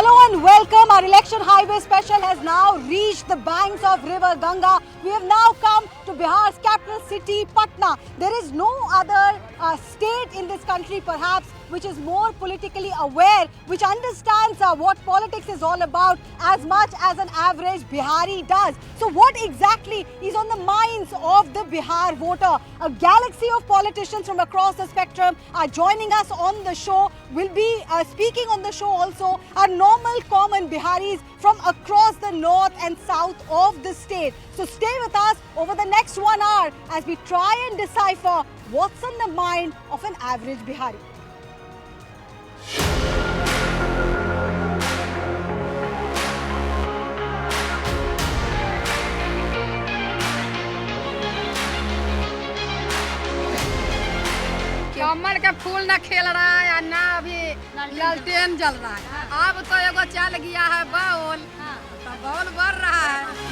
Hello and welcome. Our election highway special has now reached the banks of River Ganga. We have now come to Bihar's capital city, Patna. There is no other state in this country perhaps which is more politically aware, which understands what politics is all about as much as an average Bihari does. So what exactly is on the minds of the Bihar voter? A galaxy of politicians from across the spectrum are joining us on the show. We'll be speaking on the show also are normal common Biharis from across the north and south of the state. So stay with us over the next 1 hour as we try and decipher what's on the mind of an average Bihari. कमल का फूल ना खेल रहा है ना अभी लालटेन जल रहा है। अब तो एगो चल गया है बाउल, तो बाउल बढ़ रहा है।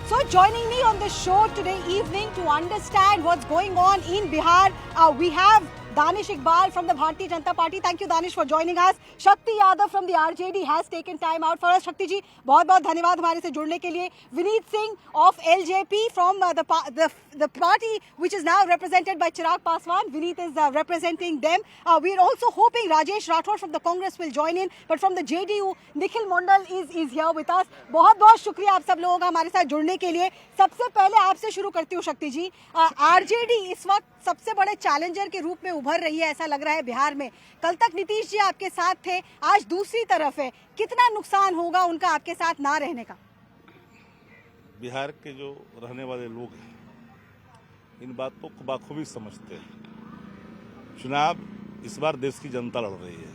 So joining me on the show today evening to understand what's going on in Bihar, we have Danish Iqbal from the Bharatiya Janata Party. Thank you, Danish, for joining us. Shakti Yadav from the RJD has taken time out for us. Shakti ji, बहुत-बहुत धन्यवाद हमारे से जुड़ने के लिए. Vineet Singh of LJP from the party which is now represented by Chirag Paswan. Vineet is representing them. We are also hoping Rajesh Rathod from the Congress will join in, but from the JDU, Nikhil Mondal is here with us. बहुत-बहुत शुक्रिया आप सब लोगों का हमारे साथ जुड़ने के लिए. सबसे पहले आपसे शुरू करती हूँ शक्ति जी. RJD इस वक्त सबसे बड़े चैलेंजर के रूप में उभर रही है ऐसा लग रहा है बिहार में. कल तक नीतीश जी आपके साथ थे, आज दूसरी तरफ है. कितना नुकसान होगा उनका आपके साथ ना रहने का? बिहार के जो रहने वाले लोग हैं इन बातों को बाखूबी समझते हैं. चुनाव इस बार देश की जनता लड़ रही है,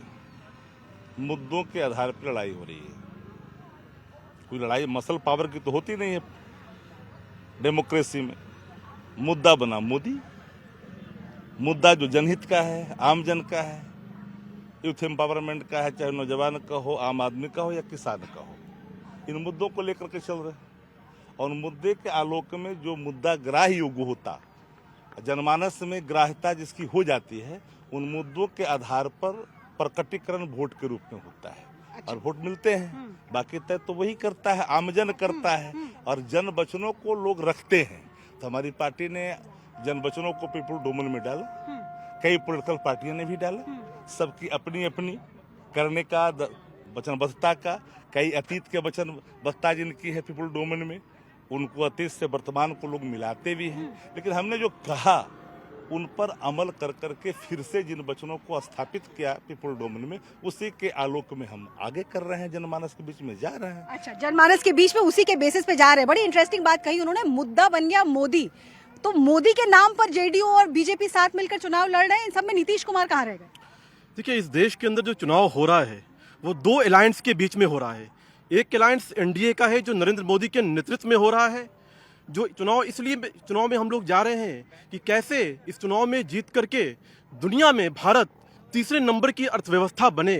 मुद्दों के आधार पर लड़ाई हो रही है. कोई लड़ाई मसल पावर की तो होती नहीं है डेमोक्रेसी में. मुद्दा बना मोदी, मुद्दा जो जनहित का है, आम जन का है, यूथ एम्पावरमेंट का है, चाहे नौजवान का हो, आम आदमी का हो या किसान का हो, इन मुद्दों को लेकर के चल रहे हैं. और मुद्दे के आलोक में जो मुद्दा ग्राह्य योग्य होता, जनमानस में ग्राह्यता जिसकी हो जाती है, उन मुद्दों के आधार पर प्रकटीकरण वोट के रूप में होता है. और वोट मिलते हैं, बाकी तय तो वही करता है, आमजन करता है. और जन वचनों को लोग रखते हैं. तो हमारी पार्टी ने जन वचनों को पीपुल डोमेन में डाला, कई पॉलिटिकल पार्टियों ने भी डाला. सबकी अपनी अपनी करने का वचनबद्धता का, कई अतीत के वचनबद्धता जिनकी है पीपुल डोमेन में, उनको अतीत से वर्तमान को लोग मिलाते भी हैं. लेकिन हमने जो कहा उन पर अमल कर करके फिर से जिन वचनों को स्थापित किया पीपुल डोमेन में, उसी के आलोक में हम आगे कर रहे हैं, जनमानस के बीच में जा रहे हैं. अच्छा, जनमानस के बीच में उसी के बेसिस पे जा रहे हैं. बड़ी इंटरेस्टिंग बात कही उन्होंने, मुद्दा बन गया मोदी. तो मोदी के नाम पर जेडीयू और बीजेपी साथ मिलकर चुनाव लड़ रहे हैं. इन सब में नीतीश कुमार कहाँ रह गए? देखिए, इस देश के अंदर जो चुनाव हो रहा है वो दो अलायंस के बीच में हो रहा है. एक अलायंस एनडीए का है जो नरेंद्र मोदी के नेतृत्व में हो रहा है. जो चुनाव में हम लोग जा रहे हैं कि कैसे इस चुनाव में जीत करके दुनिया में भारत तीसरे नंबर की अर्थव्यवस्था बने,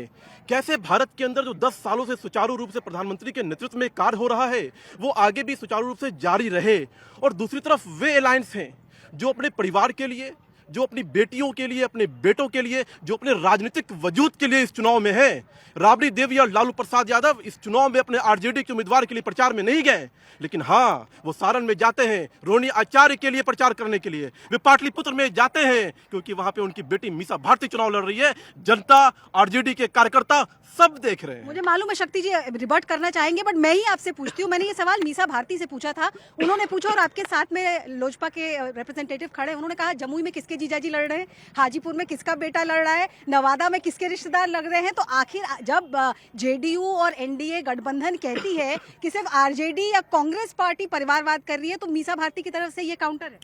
कैसे भारत के अंदर जो 10 सालों से सुचारू रूप से प्रधानमंत्री के नेतृत्व में कार्य हो रहा है वो आगे भी सुचारू रूप से जारी रहे. और दूसरी तरफ वे अलायंस हैं जो अपने परिवार के लिए, जो अपनी बेटियों के लिए, अपने बेटों के लिए, जो अपने राजनीतिक वजूद के लिए इस चुनाव में है. राबड़ी देवी और लालू प्रसाद यादव इस चुनाव में अपने आरजेडी के उम्मीदवार के लिए प्रचार में नहीं गए, लेकिन हाँ, वो सारण में जाते हैं रोहिणी आचार्य के लिए प्रचार करने के लिए. वे पाटलिपुत्र में जाते हैं क्योंकि वहां पे उनकी बेटी मीसा भारती चुनाव लड़ रही है. जनता, आरजेडी के कार्यकर्ता सब देख रहे हैं. मुझे मालूम है शक्ति जी रिबर्ट करना चाहेंगे, बट मैं ही आपसे पूछती हूँ. मैंने ये सवाल मीसा भारती से पूछा था, उन्होंने पूछा, और आपके साथ में लोजपा के रिप्रेजेंटेटिव खड़े, उन्होंने कहा जमुई में किसके जीजाजी लड़ रहे हैं, हाजीपुर में किसका बेटा लड़ रहा है, नवादा में किसके रिश्तेदार लग रहे हैं. तो आखिर जब जेडीयू और एनडीए गठबंधन कहती है कि सिर्फ आरजेडी या कांग्रेस पार्टी परिवारवाद कर रही है, तो मीसा भारती की तरफ से ये काउंटर है.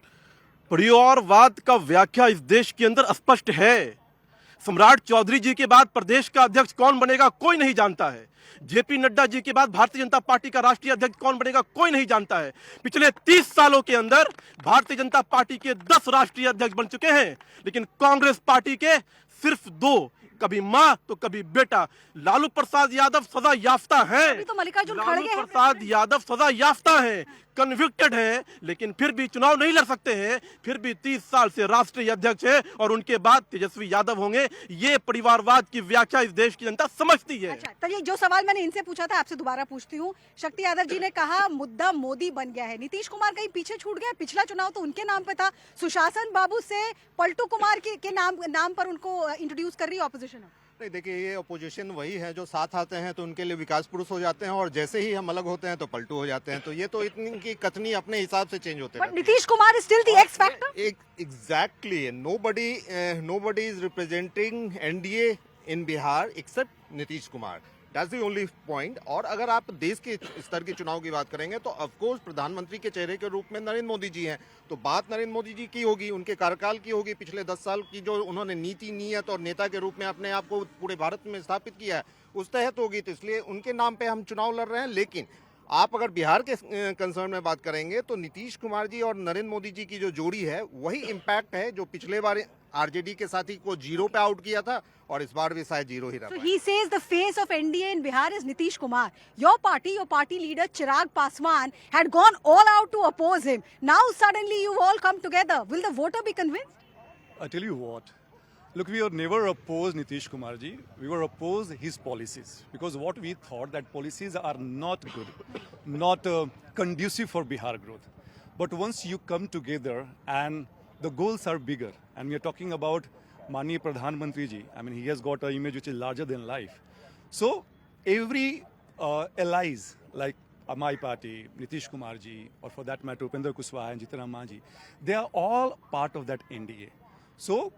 परिवारवाद का व्याख्या इस देश के अंदर स्पष्ट है. सम्राट चौधरी जी के बाद प्रदेश का अध्यक्ष कौन बनेगा कोई नहीं जानता है. जेपी नड्डा जी के बाद भारतीय जनता पार्टी का राष्ट्रीय अध्यक्ष कौन बनेगा कोई नहीं जानता है। पिछले 30 सालों के अंदर भारतीय जनता पार्टी के 10 राष्ट्रीय अध्यक्ष बन चुके हैं, लेकिन कांग्रेस पार्टी के सिर्फ 2, कभी माँ तो कभी बेटा। लालू प्रसाद यादव सजा याफ्ता है, अभी तो मल्लिकार्जुन लालू खड़गे हैं प्रसाद यादव सजा याफ्ता है, कन्विक्टेड है, लेकिन फिर भी चुनाव नहीं लड़ सकते हैं। फिर भी 30 साल से राष्ट्रीय अध्यक्ष है और उनके बाद तेजस्वी यादव होंगे। ये परिवारवाद की व्याख्या इस देश की जनता समझती है। अच्छा, तो ये जो सवाल मैंने इनसे पूछा था आपसे दोबारा पूछती हूँ। शक्ति यादव जी ने कहा मुद्दा मोदी बन गया है, नीतीश कुमार कहीं पीछे छूट गए? पिछला चुनाव तो उनके नाम पे था, सुशासन बाबू से पलटू कुमार के नाम पर उनको इंट्रोड्यूस कर रही है ऑपोजिशन। नहीं, देखिए, ये अपोजिशन वही है जो साथ आते हैं तो उनके लिए विकास पुरुष हो जाते हैं, और जैसे ही हम अलग होते हैं तो पलटू हो जाते हैं। तो ये तो इतनी की कथनी अपने हिसाब से चेंज होते but Nitish Kumar is still the x factor. Exactly, nobody is representing NDA in Bihar except Nitish Kumar. That's the only point। और अगर आप देश के स्तर के चुनाव की बात करेंगे तो ऑफ कोर्स प्रधानमंत्री के चेहरे के रूप में नरेंद्र मोदी जी हैं। तो बात नरेंद्र मोदी जी की होगी, उनके कार्यकाल की होगी, पिछले 10 साल की जो उन्होंने नीति, नीयत और नेता के रूप में अपने आप को पूरे भारत में स्थापित किया है, उस तहत होगी। तो इसलिए उनके नाम पे हम चुनाव लड़ रहे हैं। लेकिन आप अगर बिहार के कंसर्न में बात करेंगे तो नीतीश कुमार जी और नरेंद्र मोदी जी की जो जोड़ी है वही इम्पैक्ट है जो पिछले बार आरजेडी के साथी को 0 पे आउट किया था, और इस बार भी शायद 0 ही रहा। So he says the face of NDA in Bihar is Nitish Kumar. Your party leader Chirag Paswan had gone all out to oppose him. Now suddenly you all come together. Will the voter be convinced? I tell you what, look, we were never opposed Nitish Kumar ji. We were opposed his policies because what we thought that policies are not good, not conducive for Bihar growth. But once you come together and the goals are bigger, and we are talking about Mani Pradhan Mantri ji. I mean, he has got an image which is larger than life. So every allies like my party, Nitish Kumar ji, or for that matter, Upendra Kushwaha and Jitan Rahman ji, they are all part of that NDA. So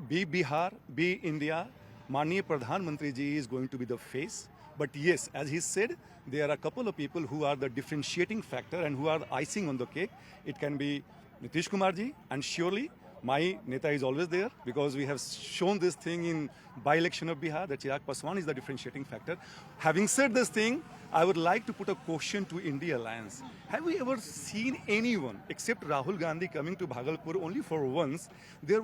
be Bihar, be India, Mani Pradhan Mantri ji is going to be the face. But yes, as he said, there are a couple of people who are the differentiating factor and who are the icing on the cake. It can be Nitish Kumar ji, and surely my Neta is always there because we have shown this thing in by-election of Bihar that Chirag Paswan is the differentiating factor. Having said this thing, I would like to put a question to India Alliance. Have we ever seen anyone except Rahul Gandhi coming to Bhagalpur only for once? There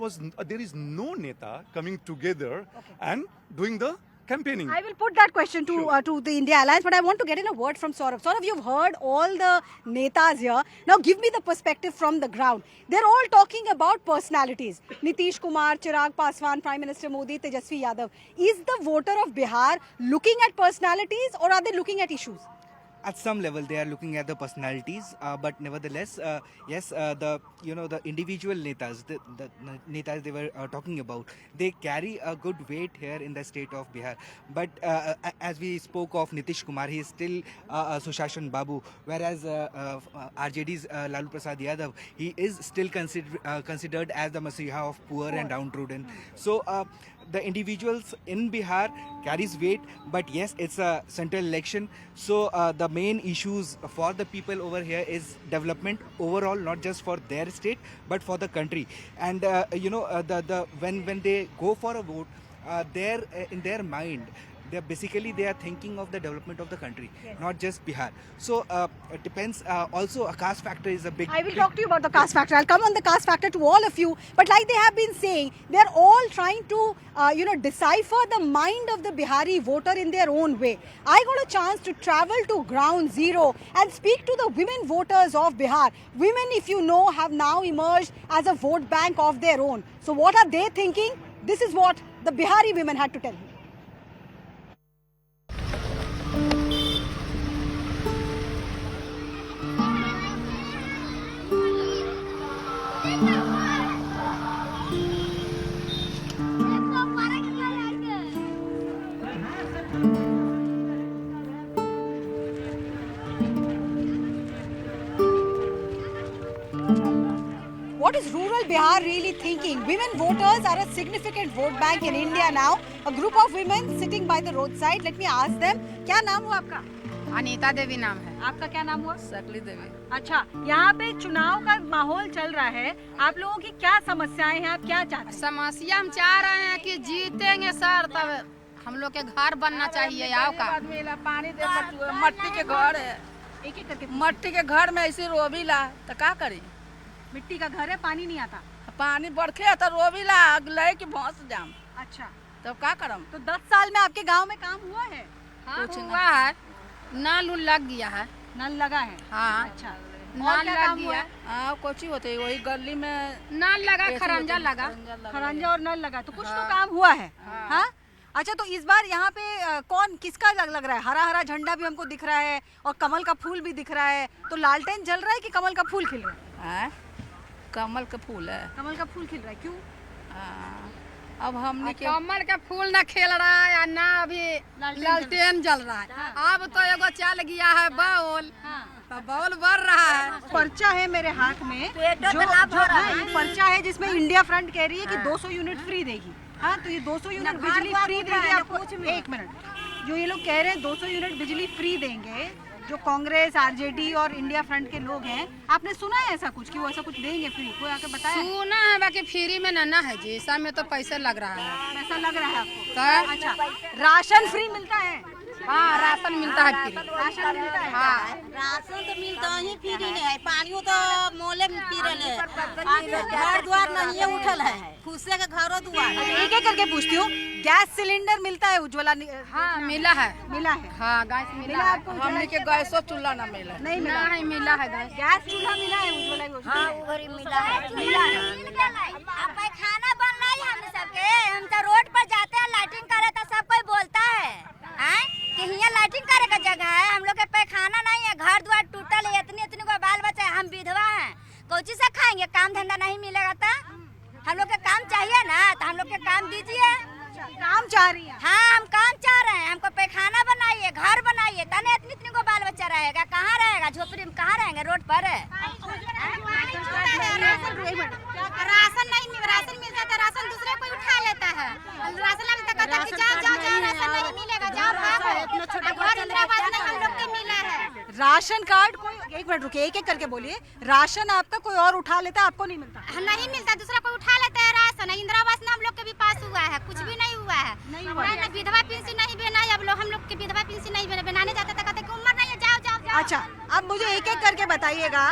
is no Neta coming together and doing the campaigning. I will put that question to the India Alliance, but I want to get in a word from Saurabh. Saurabh, you've heard all the netas here. Now give me the perspective from the ground. They're all talking about personalities. Nitish Kumar, Chirag Paswan, Prime Minister Modi, Tejasvi Yadav. Is the voter of Bihar looking at personalities or are they looking at issues? At some level, they are looking at the personalities, but nevertheless, yes, the individual netas, the netas they were talking about, they carry a good weight here in the state of Bihar. But as we spoke of Nitish Kumar, he is still Sushashan Babu, whereas RJD's Lalu Prasad Yadav, he is still considered as the Masiha of poor and downtrodden. So the individuals in Bihar carries weight, but yes, it's a central election. So the main issues for the people over here is development overall, not just for their state, but for the country. And when they go for a vote, in their mind, they are thinking of the development of the country, not just Bihar. So it depends. Also, a caste factor is a big. I will talk to you about the caste factor. I'll come on the caste factor to all of you. But like they have been saying, they're all trying to, decipher the mind of the Bihari voter in their own way. I got a chance to travel to ground zero and speak to the women voters of Bihar. Women, if you know, have now emerged as a vote bank of their own. So what are they thinking? This is what the Bihari women had to tell me. What is rural Bihar really thinking? Women voters are a significant vote bank in India now. A group of women sitting by the roadside. Let me ask them. क्या नाम हुआ आपका? अनीता देवी नाम है। आपका क्या नाम हुआ? सकली देवी। अच्छा, यहाँ पे चुनाव का माहौल चल रहा है। आप लोगों की क्या समस्याएं हैं? आप क्या चाहते हैं? समस्या हम चाह रहे हैं कि जीतेंगे सर, तब हम लोग के घर बनना चाहिए। आओ का पानी दे, मट्टी के घर है, एक-एक करके मट्टी के घर में ऐसे रोबीला तो का करी? मिट्टी का घर है, पानी नहीं आता। पानी बरखे तो रोबीला ले के भौंस जाम। अच्छा, तब का करम? तो 10 साल में आपके गांव में काम हुआ है? कुछ हुआ है, नल उल लग गया है। नल लगा है? हाँ, अच्छा, और नल क्या लग काम हुआ गया, है? हाँ, कोची होते है, वही गली में नल लगा, खरंजा लगा। खरंजा और नल लगा, तो कुछ तो काम हुआ है। हाँ, अच्छा, तो इस बार यहाँ पे कौन किसका लग रहा है? हरा हरा झंडा भी हमको दिख रहा है और कमल का फूल भी दिख रहा है, तो लालटेन जल रहा है कि कमल का फूल खिल रहा है? हाँ, कमल के फूल है। कमल का फूल खिल रहा है, क्यों? हाँ, अब हमने के कमल का फूल ना खेल रहा है और ना अभी लालटेन जल रहा है। अब तो एगो चल गया है बॉल, तो बॉल बढ़ रहा है। पर्चा है मेरे हाथ में, जो पर्चा है जिसमें इंडिया फ्रंट कह रही है कि 200 यूनिट फ्री देगी। हाँ, तो ये 200 यूनिट बिजली फ्री देगी आपको। एक मिनट, जो ये लोग कह रहे हैं 200 यूनिट बिजली फ्री देंगे, जो कांग्रेस, आरजेडी और इंडिया फ्रंट के लोग हैं, आपने सुना है ऐसा कुछ कि वो ऐसा कुछ देंगे फ्री? कोई आके बताया? सुना है, बाकी फ्री में ना है जी, सब में तो पैसे लग रहा है। ऐसा लग रहा है आपको? तो अच्छा, राशन फ्री मिलता है? हाँ, राशन मिलता है फ्री। राशन मिलता है? हाँ, राशन तो मिलता ही फ्री नहीं है, पानियो तो मोले में पीरल है, घर द्वार नहीं उठल है, खुशे के घरों द्वार। एक एक करके पूछती हूँ, गैस सिलेंडर मिलता है उज्ज्वला? हाँ, मिला है। मिला है? हाँ, गैस मिला है आपको? हमने के गैसो चूल्हा ना मिला। नहीं मिला? नहीं मिला है गैस। गैस चूल्हा मिला है उज्ज्वला योजना? हाँ, उधर मिला है। अब खाना बन रहा है हम सबके, हम तो रोड पर जाते हैं लाइटिंग करे तो सब कोई बोलता है कि यहाँ लाइटिंग करे का जगह है, हम लोग के पैखाना नहीं है, घर द्वार टूटल है, इतनी इतनी को बाल बच्चा है, हम विधवा हैं, कोची से खाएंगे? काम धंधा नहीं मिलेगा तो हम लोग के काम चाहिए ना, तो हम लोग के काम दीजिए। काम चाह रही है? हाँ, हम काम चाह रहे हैं, हमको पैखाना बनाइए, घर बनाइए, तने इतनी इतनी को बाल बच्चा रहेगा, कहाँ रहेगा? झोपड़ी में कहाँ रहेंगे? रोड पर है। राशन नहीं मिल, राशन मिलता है तो राशन दूसरे कोई उठा लेता है, राशन नहीं तो कहता कि जाओ जाओ जाओ, राशन नहीं मिलेगा, जाओ भागो। घर इंदिरावास नहीं हम लोग के मिला है। राशन कार्ड कोई, एक मिनट रुकिए, एक एक करके बोलिए। राशन आपका कोई और उठा लेता है, आपको नहीं मिलता? नहीं मिलता, दूसरा कोई उठा लेता है राशन। इंदिरावास में हम लोग के भी पास हुआ है, कुछ भी नहीं हुआ है। नहीं, विधवा पेंशन नहीं बना है, अब लोग हम लोग की विधवा पेंशन नहीं बनाने जाते तो कहते कि उम्र नहीं है, जाओ जाओ जाओ। अच्छा, अब मुझे एक एक करके बताइएगा,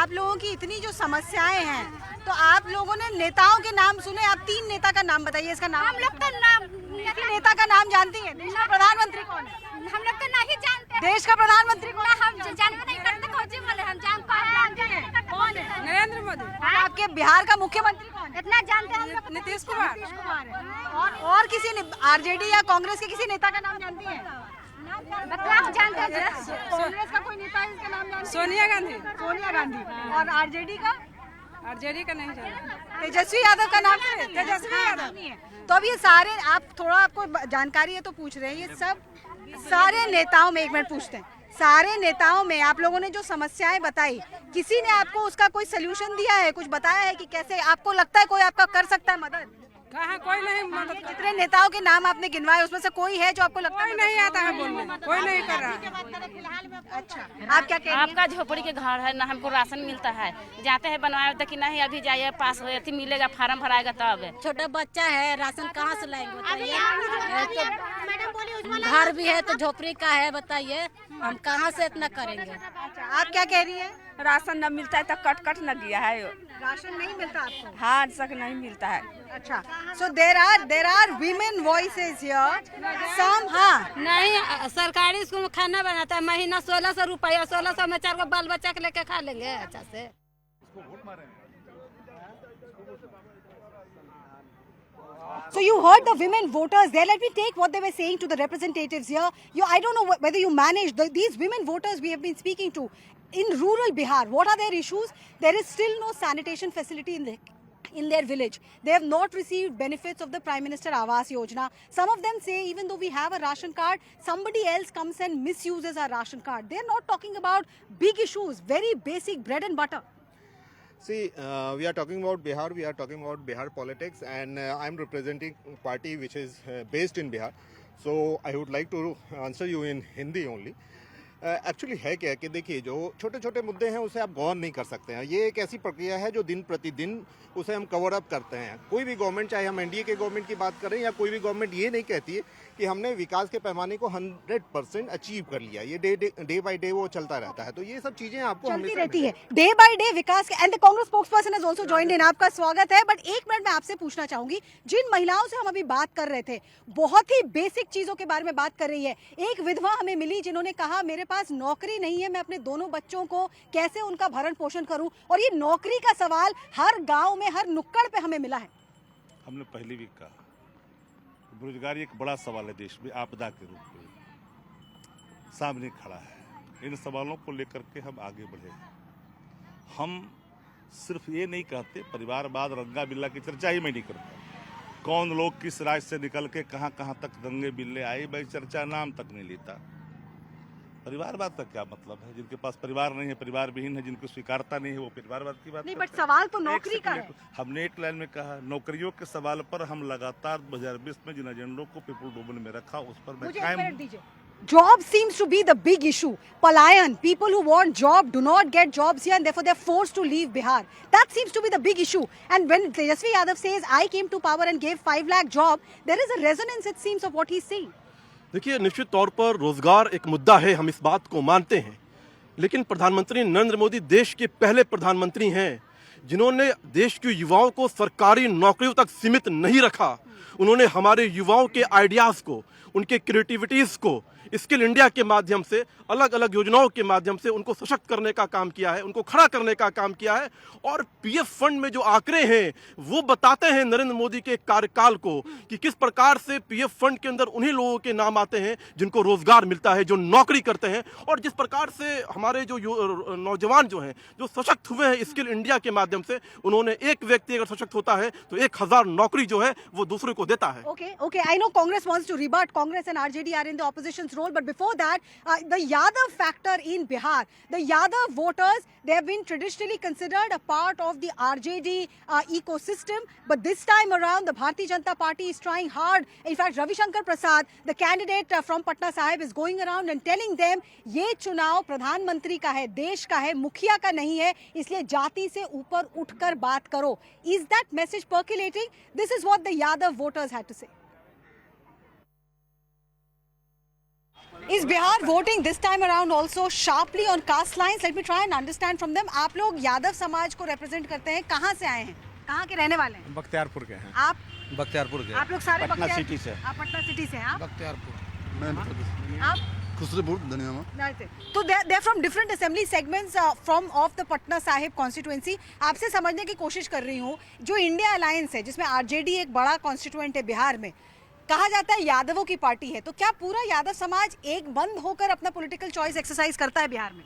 आप लोगों की इतनी जो समस्याएं हैं, तो आप लोगों ने नेताओं के नाम सुने? आप 3 नेता का नाम बताइए। इसका नाम हम लोग तो नाम, किसी नेता का नाम जानती है? देश का प्रधानमंत्री कौन है? हम लोग तो नहीं जानते। देश का प्रधानमंत्री कौन है? हम जानते नहीं करते, कौन सी बोले, हम जानते हैं। कौन है? नरेंद्र मोदी। आपके बिहार का मुख्यमंत्री कौन है? इतना जानते हैं हम लोग। नीतीश कुमार। नीतीश कुमार है। और किसी ने आरजेडी या कांग्रेस के किसी नेता का नाम जानती है? बताओ, जानते हैं। कांग्रेस का कोई नेता है इसका नाम जानती है? सोनिया गांधी। सोनिया गांधी। और आरजेडी का? आरजेडी का नहीं जाना। तेजस्वी यादव का नाम है? तेजस्वी यादव। नहीं है। तो अब ये सारे, आप थोड़ा, आपको जानकारी है तो पूछ रहे हैं, ये सब सारे नेताओं में, एक मिनट पूछते हैं, सारे नेताओं में आप लोगों ने जो समस्याएं बताई, किसी ने आपको उसका कोई सोल्यूशन दिया है? कुछ बताया है कि कैसे आपको लगता है कोई आपका कर सकता है मदद? कहाँ कोई नहीं मदद। जितने नेताओं के नाम आपने गिनवाए उसमें से कोई है जो आपको लगता है? कोई नहीं आता है बोलने, कोई नहीं कर रहा है। अच्छा, आप क्या कह रही हैं? आपका झोपड़ी के घर है ना, हमको राशन मिलता है, जाते हैं बनवाए तो कि नहीं अभी जाइए पास हो अथी मिलेगा, फार्म भराएगा तब। छोटा बच्चा है, राशन कहाँ से लाएंगे बताइए? घर भी है तो झोपड़ी का है, बताइए हम कहाँ से इतना करेंगे? अच्छा, आप क्या कह रही हैं? राशन न मिलता है तो कट कट न गया है। राशन नहीं मिलता आपको? हाँ, तक नहीं मिलता है। अच्छा, so there are women voices here. Some, हाँ, नहीं, सरकारी स्कूल में खाना बनाता है, महीना 1600 रुपया, 1600 में 4 बाल बच्चा के लेके खा लेंगे अच्छा से। So you heard the women voters there. Let me take what they were saying to the representatives here. I don't know whether you manage these women voters we have been speaking to in rural Bihar. What are their issues? There is still no sanitation facility in their village. They have not received benefits of the Prime Minister Awas Yojana. Some of them say even though we have a ration card, somebody else comes and misuses our ration card. They are not talking about big issues, very basic bread and butter. See, we are talking about Bihar, we are talking about Bihar politics, and I'm representing a party which is based in Bihar. So I would like to answer you in Hindi only. Actually है क्या कि देखिए जो छोटे छोटे मुद्दे हैं उसे आप गौर नहीं कर सकते हैं। ये एक ऐसी प्रक्रिया है जो दिन प्रतिदिन उसे हम कवर अप करते हैं। कोई भी गवर्नमेंट, चाहे हम एनडीए के गवर्नमेंट की बात करें या कोई भी गवर्नमेंट, ये नहीं कहती है कि हमने विकास के पैमाने को 100% अचीव कर लिया। ये डे बाय डे वो चलता रहता है। तो ये सब चीजें आपको चलती हमेशा रहती है डे बाय डे विकास के। And the Congress spokesperson has also joined in. आपका स्वागत है। बट एक मिनट मैं आपसे पूछना चाहूंगी, जिन महिलाओं से हम अभी बात कर रहे थे, बहुत ही बेसिक चीजों के बारे में बात कर रही है। एक विधवा हमें मिली जिन्होंने कहा मेरे पास नौकरी नहीं है, मैं अपने दोनों बच्चों को कैसे उनका भरण पोषण करूं। और ये नौकरी का सवाल हर गांव में, हर नुक्कड़ पे हमें मिला है। हमने पहले भी कहा बेरोजगारी एक बड़ा सवाल है देश में, आपदा के रूप में सामने खड़ा है। इन सवालों को लेकर के हम आगे बढ़े। हम सिर्फ ये नहीं कहते, परिवारवाद, रंगा बिल्ला की चर्चा ही मैं नहीं करता। कौन लोग किस राज्य से निकल के कहां कहां तक दंगे बिल्ले आए, मैं चर्चा नाम तक नहीं लेता। परिवारवाद का क्या मतलब है? जिनके पास परिवार नहीं है, परिवार विहीन है, जिनको स्वीकारता नहीं है, वो परिवारवाद की बात नहीं, करता बट सवाल तो है। नौकरी का है। हमने एक लाइन में कहा, नौकरियों के सवाल पर हम लगातार 2020 में जिन एजेंडों को पीपुल डोमेन में रखा उस पर मैं मुझे कायम एक मिनट दीजिए। Job seems to be the big issue. Palayan, people who want job do not get jobs here and therefore they're forced to leave Bihar. That seems to be the big issue. And when Tejasvi Yadav says, I came to power and gave 5 lakh job, there is a resonance, it seems, of what he's saying. देखिए, निश्चित तौर पर रोजगार एक मुद्दा है, हम इस बात को मानते हैं। लेकिन प्रधानमंत्री नरेंद्र मोदी देश के पहले प्रधानमंत्री हैं जिन्होंने देश के युवाओं को सरकारी नौकरियों तक सीमित नहीं रखा। उन्होंने हमारे युवाओं के आइडियाज़ को, उनके क्रिएटिविटीज़ को स्किल इंडिया के माध्यम से, अलग अलग योजनाओं के माध्यम से उनको सशक्त करने का काम किया है, उनको खड़ा करने का काम किया है। और पीएफ फंड में जो आंकड़े हैं वो बताते हैं नरेंद्र मोदी के कार्यकाल को कि किस प्रकार से पीएफ फंड के अंदर उन्हीं लोगों के नाम आते हैं जिनको रोजगार मिलता है, जो नौकरी करते हैं। और जिस प्रकार से हमारे जो नौजवान जो हैं, जो सशक्त हुए हैं स्किल इंडिया के माध्यम से, उन्होंने एक व्यक्ति अगर सशक्त होता है तो 1000 नौकरी जो है वो दूसरे को देता है। Okay. I know Congress wants to rebut. Congress and RJD are in the opposition's role. But before that, the Yadav factor in Bihar, the Yadav voters, they have been traditionally considered a part of the RJD ecosystem. But this time around, the Bharatiya Janata Party is trying hard. In fact, Ravi Shankar Prasad, the candidate from Patna Sahib, is going around and telling them, ये चुनाव प्रधानमंत्री का है, देश का है, मुखिया का नहीं है, इसलिए जाति से ऊपर उठकर बात करो. Is that message percolating? This is what the Yadav voters had to say. Is Bihar voting this time around also sharply on caste lines? Let me try and understand from them. आप लोग यादव समाज को represent करते हैं, कहाँ से आए हैं, कहाँ के रहने वाले हैं? बख्तियारपुर के हैं। आप बख्तियारपुर के। आप लोग सारे पटना सिटी से। आप पटना सिटी से हैं? आप बख्तियारपुर। मैं आप खुसरूपुर धनिया। तो they're from different assembly segments from of the Patna Sahib constituency. आपसे समझने की कोशिश कर रही हूँ, जो इंडिया अलायंस है जिसमें आरजेडी एक बड़ा कॉन्स्टिट्यूएंट है बिहार में, कहा जाता है यादवों की पार्टी है, तो क्या पूरा यादव समाज एक बंद होकर अपना पॉलिटिकल चॉइस एक्सरसाइज करता है बिहार में?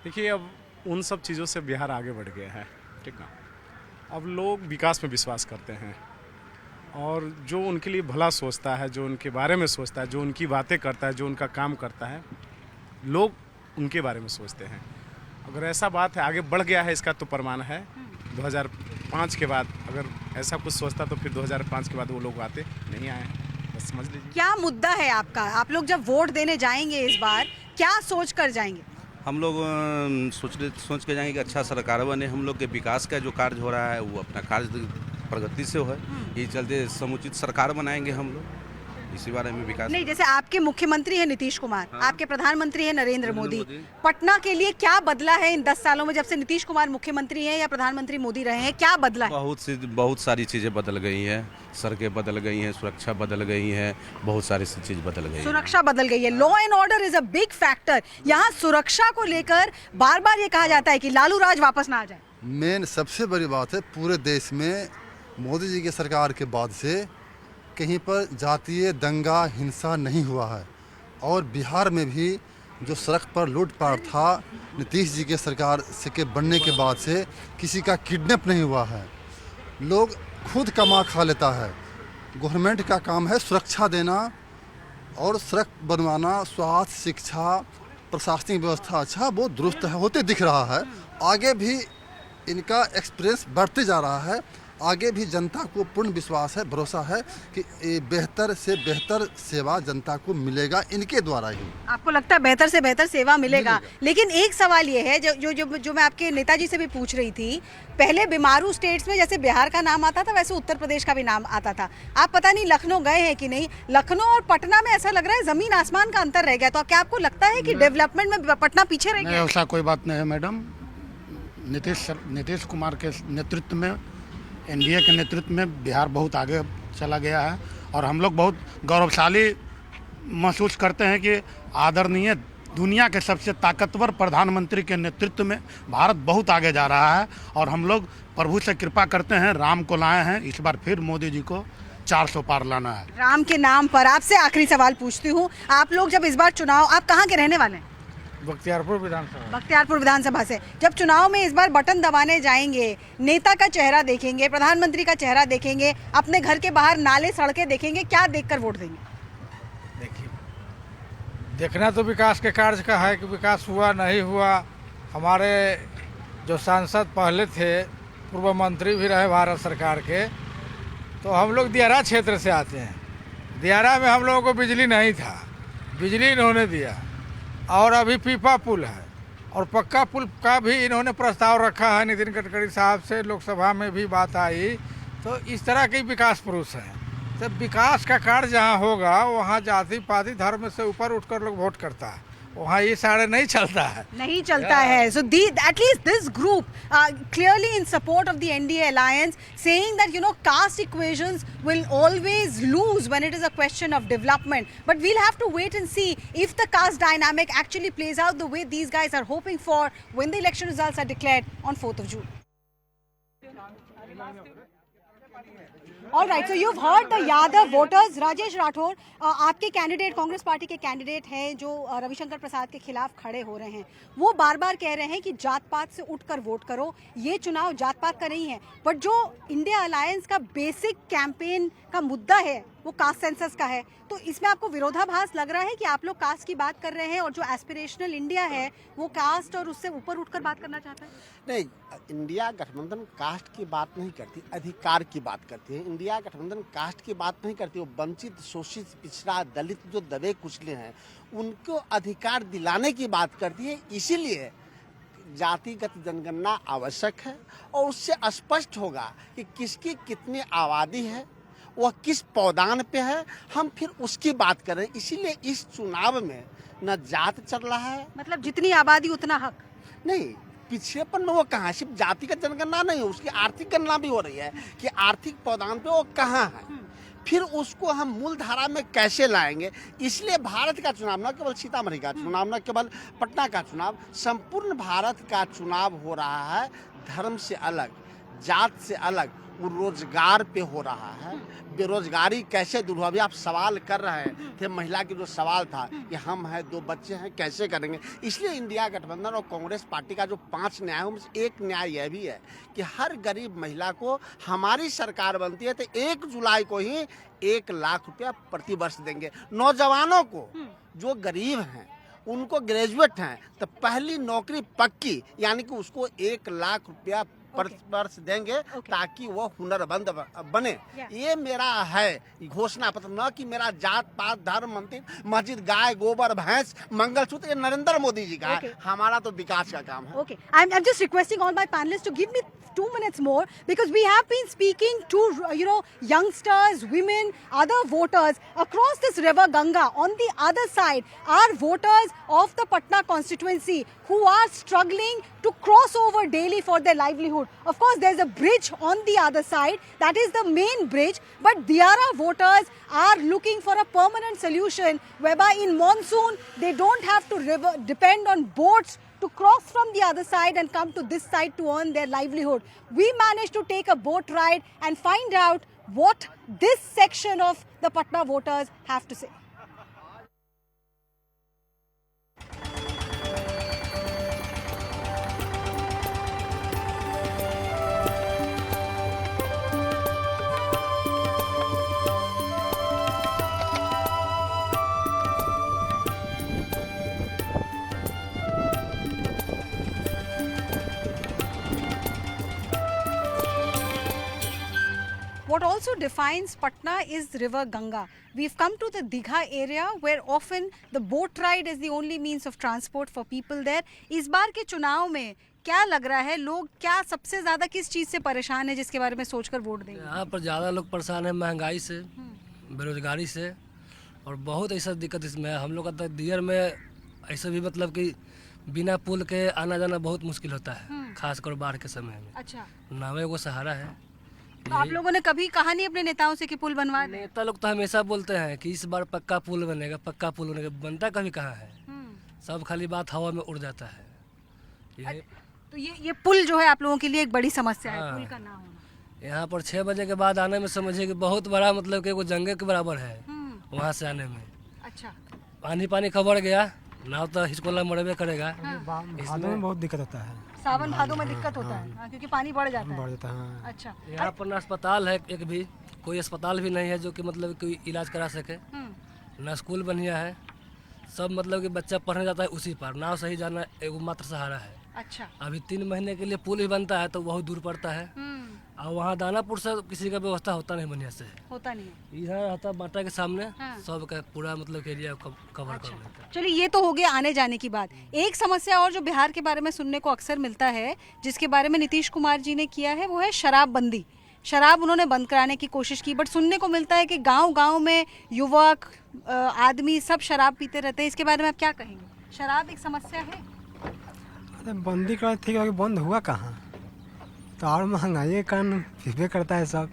देखिए, अब उन सब चीज़ों से बिहार आगे बढ़ गया है, ठीक ना। अब लोग विकास में विश्वास करते हैं और जो उनके लिए भला सोचता है, जो उनके बारे में सोचता है, जो उनकी बातें करता है, जो उनका काम करता है, लोग उनके बारे में सोचते हैं। अगर ऐसा बात है आगे बढ़ गया है, इसका तो प्रमाण है 2005 के बाद। अगर ऐसा कुछ सोचता तो फिर 2005 के बाद वो लोग आते नहीं आए हैं, बस समझ लीजिए। क्या मुद्दा है आपका? आप लोग जब वोट देने जाएंगे इस बार, क्या सोच कर जाएंगे? हम लोग सोच के जाएंगे कि अच्छा सरकार बने, हम लोग के विकास का जो कार्य हो रहा है वो अपना कार्य प्रगति से हो है, यही चलते समुचित सरकार बनाएंगे हम लोग, इसी बारे में विकास। नहीं, जैसे आपके मुख्यमंत्री है नीतीश कुमार, आपके प्रधानमंत्री है नरेंद्र मोदी, पटना के लिए क्या बदला है इन 10 सालों में जब से नीतीश कुमार मुख्यमंत्री हैं या प्रधानमंत्री मोदी रहे हैं? क्या बदला है? बहुत सारी चीज़ें बदल गई हैं, सड़कें बदल गई हैं, सुरक्षा बदल गई है, बहुत सारी चीज़ बदल गई है। सुरक्षा बदल गई है, law and order is a big factor. यहाँ सुरक्षा को लेकर बार बार ये कहा जाता है कि लालू राज वापस ना आ जाए। मेन सबसे बड़ी बात है, पूरे देश में मोदी जी की सरकार के बाद से कहीं पर जातीय दंगा हिंसा नहीं हुआ है, और बिहार में भी जो सड़क पर लूटपाट था नीतीश जी के सरकार से के बनने के बाद से किसी का किडनैप नहीं हुआ है, लोग खुद कमा खा लेता है। गवर्नमेंट का काम है सुरक्षा देना और सड़क बनवाना, स्वास्थ्य, शिक्षा, प्रशासनिक व्यवस्था अच्छा वो दुरुस्त है, होते दिख रहा है। आगे भी इनका एक्सपीरियंस बढ़ते जा रहा है, आगे भी जनता को पूर्ण विश्वास है, भरोसा है कि बेहतर से बेहतर सेवा जनता को मिलेगा इनके द्वारा ही। आपको लगता है बेहतर से बेहतर सेवा मिलेगा? लेकिन एक सवाल ये है जो मैं आपके नेताजी से भी पूछ रही थी, पहले बीमारू स्टेट्स में जैसे बिहार का नाम आता था वैसे उत्तर प्रदेश का भी नाम आता था। आप पता नहीं लखनऊ गए हैं कि नहीं, लखनऊ और पटना में ऐसा लग रहा है जमीन आसमान का अंतर रह गया। तो क्या आपको लगता है कि डेवलपमेंट में पटना पीछे रह गया? ऐसा कोई बात नहीं है मैडम। नीतीश कुमार के नेतृत्व में, एनडीए के नेतृत्व में बिहार बहुत आगे चला गया है और हम लोग बहुत गौरवशाली महसूस करते हैं कि आदरणीय दुनिया के सबसे ताकतवर प्रधानमंत्री के नेतृत्व में भारत बहुत आगे जा रहा है और हम लोग प्रभु से कृपा करते हैं, राम को लाए हैं, इस बार फिर मोदी जी को 400 पार लाना है। राम के नाम पर आपसे आखिरी सवाल पूछती हूँ, आप लोग जब इस बार चुनाव, आप कहाँ के रहने वाले हैं? बख्तियारपुर विधानसभा। बख्तियारपुर विधानसभा से जब चुनाव में इस बार बटन दबाने जाएंगे, नेता का चेहरा देखेंगे, प्रधानमंत्री का चेहरा देखेंगे, अपने घर के बाहर नाले सड़कें देखेंगे, क्या देखकर वोट देंगे? देखिए, देखना तो विकास के कार्य का है कि विकास हुआ नहीं हुआ। हमारे जो सांसद पहले थे, पूर्व मंत्री भी रहे भारत सरकार के, तो हम लोग दियारा क्षेत्र से आते हैं। दियारा में हम लोगों को बिजली नहीं था, बिजली इन्होंने दिया। और अभी पीपा पुल है और पक्का पुल का भी इन्होंने प्रस्ताव रखा है नितिन गडकरी साहब से, लोकसभा में भी बात आई। तो इस तरह के विकास पुरुष हैं। तो विकास का कार्य जहाँ होगा वहाँ जाति पाति धर्म से ऊपर उठकर लोग वोट करता है, वहाँ ये सारे नहीं चलता है, नहीं चलता है। So at least this group clearly in support of the NDA alliance, saying that caste equations will always lose when it is a question of development. But we'll have to wait and see if the caste dynamic actually plays out the way these guys are hoping for when the election results are declared on 4th of June. All right, so you've heard the Yadav voters. Rajesh Rathore, आपके candidate, Congress party के candidate हैं जो रविशंकर प्रसाद के खिलाफ खड़े हो रहे हैं, वो बार बार कह रहे हैं कि जात पात से उठकर वोट करो, ये चुनाव जात पात का नहीं है। बट जो इंडिया अलायंस का बेसिक कैंपेन का मुद्दा है वो कास्ट सेंसस का है। तो इसमें आपको विरोधाभास लग रहा है कि आप लोग कास्ट की बात कर रहे हैं और जो एस्पिरेशनल इंडिया है वो कास्ट और उससे ऊपर उठकर बात करना चाहता है? नहीं, इंडिया गठबंधन कास्ट की बात नहीं करती, अधिकार की बात करती है। इंडिया गठबंधन कास्ट की बात नहीं करती, वो वंचित, शोषित, पिछड़ा, दलित जो दबे कुचले हैं उनको अधिकार दिलाने की बात करती है। इसीलिए जातिगत जनगणना आवश्यक है और उससे स्पष्ट होगा कि किसकी कितनी आबादी है, वह किस पौदान पे है, हम फिर उसकी बात करें। इसीलिए इस चुनाव में न जात चल रहा है, मतलब जितनी आबादी उतना हक नहीं, पिछड़ेपन में वो कहाँ, सिर्फ जातिगत जनगणना नहीं है, उसकी आर्थिक गणना भी हो रही है कि आर्थिक पौदान पे वो कहाँ है, फिर उसको हम मूल धारा में कैसे लाएंगे। इसलिए भारत का चुनाव, न केवल सीतामढ़ी का चुनाव, न केवल पटना का चुनाव, संपूर्ण भारत का चुनाव हो रहा है धर्म से अलग, जात से अलग, वो रोजगार पे हो रहा है। बेरोजगारी कैसे दूर हो, अभी आप सवाल कर रहे थे, महिला की जो सवाल था कि हम हैं, 2 बच्चे हैं, कैसे करेंगे। इसलिए इंडिया गठबंधन और कांग्रेस पार्टी का जो 5 न्याय है उनमें एक न्याय यह भी है कि हर गरीब महिला को हमारी सरकार बनती है तो 1 जुलाई को ही 1 लाख रुपया प्रति वर्ष देंगे। नौजवानों को जो गरीब हैं, उनको ग्रेजुएट हैं, तो पहली नौकरी पक्की, यानी कि उसको 1 लाख रुपया वर्ष देंगे ताकि वो हुनरमंद बने। ये मेरा है घोषणा पत्र, न कि मेरा जात पात धर्म मंदिर मस्जिद गाय गोबर भैंस मंगलसूत्र, ये नरेंद्र मोदी जी का है। हमारा तो विकास का काम है। Okay, I'm just requesting all my panelists to give me 2 minutes more because we have been speaking to youngsters, women, other voters across this river Ganga. On the other side are voters of the Patna constituency who are struggling to cross over daily for their livelihood. Of course, there's a bridge on the other side. That is the main bridge. But Diara voters are looking for a permanent solution whereby in monsoon, they don't have to depend on boats to cross from the other side and come to this side to earn their livelihood. We managed to take a boat ride and find out what this section of the Patna voters have to say. what also defines Patna is River Ganga. We've come to the Digha area where often the boat ride is the only means of transport for people there. इस बार के चुनाव में क्या लग रहा है, लोग क्या सबसे ज्यादा किस चीज से परेशान है जिसके बारे में सोचकर वोट देंगे? यहाँ पर ज़्यादा लोग परेशान है महंगाई से, बेरोजगारी से, और बहुत ऐसा दिक्कत इसमें है। हम लोग का तो दियर में ऐसे भी मतलब कि बिना पुल के आना जाना बहुत मुश्किल होता है, खासकर बाढ़ के समय में। अच्छा, नावे को सहारा है। तो आप लोगों ने कभी कहा नहीं अपने नेताओं से कि पुल बनवा दें? नेता लोग तो हमेशा बोलते हैं कि इस बार पक्का पुल बनेगा, पक्का पुल बनेगा, बनता कभी कहाँ है। सब खाली बात हवा में उड़ जाता है। तो ये पुल जो है आप लोगों के लिए एक बड़ी समस्या है, पुल का ना होना। यहाँ पर 6 बजे के बाद आने में समझिए कि बहुत बड़ा मतलब कि वो जंगे के बराबर है वहाँ से आने में। अच्छा, पानी खबर गया, नाव तो हिचकोला मरबे करेगा। भादों में बहुत दिक्कत होता है, सावन भादों में दिक्कत होता है क्योंकि पानी बढ़ जाता है। अच्छा, यहाँ पर न अस्पताल है, एक भी कोई अस्पताल भी नहीं है जो कि मतलब कोई इलाज करा सके, न स्कूल बढ़िया है। सब मतलब कि बच्चा पढ़ने जाता है उसी पर, नाव सही जाना एगो मात्र सहारा है। अच्छा, अभी 3 महीने के लिए पुल ही बनता है तो बहुत दूर पड़ता है, और वहाँ दानापुर से किसी का व्यवस्था होता नहीं, बढ़िया से होता नहीं। इधर रहता बाटा के सामने सब का पूरा मतलब एरिया कवर कर लेता है। चलिए, ये तो हो गया आने जाने की बात। एक समस्या और जो बिहार के बारे में सुनने को अक्सर मिलता है, जिसके बारे में नीतीश कुमार जी ने किया है, वो है शराबबंदी। शराब उन्होंने बंद कराने की कोशिश की, बट सुनने को मिलता है कि गांव-गांव में युवक आदमी सब शराब पीते रहते हैं। इसके बारे में आप क्या कहेंगे? शराब एक समस्या है? बंदी करा थी, बंद हुआ कहाँ? तो और महंगाई के कारण पीबे करता है सब,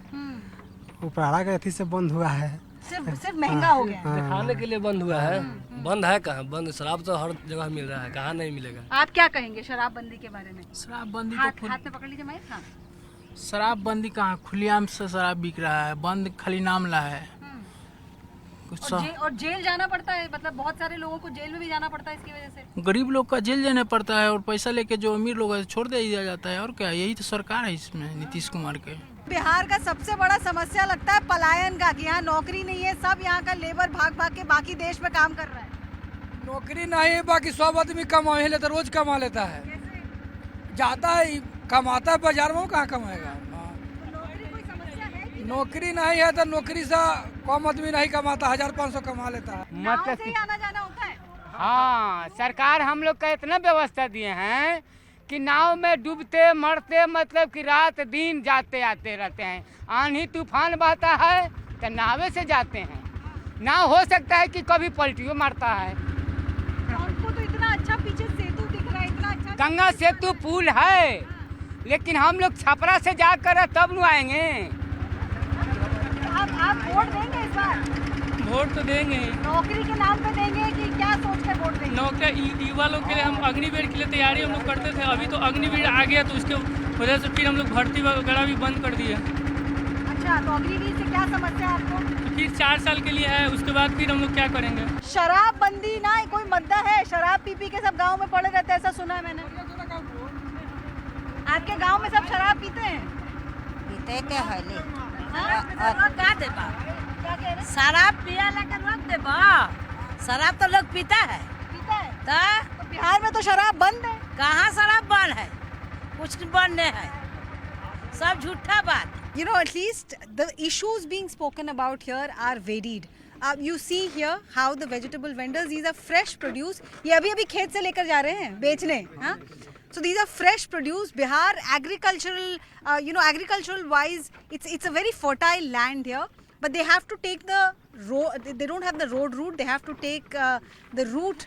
उपराड़ा के अथी से बंद हुआ है। सिर्फ महंगा हो गया है। दिखाने के लिए बंद हुआ है, बंद है कहाँ? बंद शराब तो हर जगह मिल रहा है, कहाँ नहीं मिलेगा। आप क्या कहेंगे शराबबंदी के बारे में? शराबबंदी हाथ में पकड़ लीजिए माइक। हाँ, शराबबंदी कहाँ, खुलेआम से शराब बिक रहा है, बंद खाली नाम ला है। और जेल जाना पड़ता है, मतलब बहुत सारे लोगों को जेल में भी जाना पड़ता है इसकी वजह से। गरीब लोग का जेल जाना पड़ता है और पैसा लेके जो अमीर लोग है छोड़ दिया जाता है। और क्या, यही तो सरकार है इसमें नीतीश कुमार के। बिहार का सबसे बड़ा समस्या लगता है पलायन का, कि यहाँ नौकरी नहीं है, सब यहाँ का लेबर भाग भाग के बाकी देश में काम कर रहा है। नौकरी नहीं है, बाकी सब आदमी कमा लेता, रोज कमा लेता है, जाता है कमाता है, बाजार में कहाँ कमाएगा। नौकरी नहीं है तो नौकरी से कम आदमी नहीं कमाता, 1500 कमा लेता है। मतलब से आना जाना होता है। हाँ, सरकार हम लोग का इतना व्यवस्था दिए हैं कि नाव में डूबते मरते मतलब कि रात दिन जाते आते रहते हैं। आंधी तूफान बहता है तो नावे से जाते हैं। नाव हो सकता है कि कभी पलटियो मारता है। हमको तो इतना अच्छा पीछे सेतु दिख रहा है, इतना अच्छा गंगा सेतु पुल है, लेकिन हम लोग छपरा से जाकर तब न आएंगे। आप वोट देंगे इस बार? वोट तो देंगे। नौकरी के नाम पे देंगे कि क्या सोच कर वोट देंगे? नौकरी युवा लोग के लिए हम अग्निवीर के लिए तैयारी हम लोग करते थे, अभी तो अग्निवीर आ गया तो उसके वजह से फिर हम लोग भर्ती वगैरह भी बंद कर दिए। अच्छा, तो अग्निवीर से क्या समस्या है आपको? तो फिर 4 साल के लिए है, उसके बाद फिर हम लोग क्या करेंगे? शराबबंदी ना कोई मुद्दा है, शराब पी के सब गाँव में पड़े रहते हैं, ऐसा सुना है मैंने। आपके गाँव में सब शराब पीते हैं? पीते के है शराब पिया लेकर रोक दे। शराब तो लोग पीता है तो बिहार में तो शराब बंद है। कहाँ शराब बंद है? कुछ बंद नहीं है, सब झूठा बात। You know, at least the issues being spoken about here are varied. You see here how the vegetable vendors, these are fresh produce. ये अभी खेत से लेकर जा रहे हैं बेचने, हाँ? So these are fresh produce. Bihar, agricultural, agricultural wise, it's a very fertile land here. But they have to take the road. They don't have the road route. They have to take the route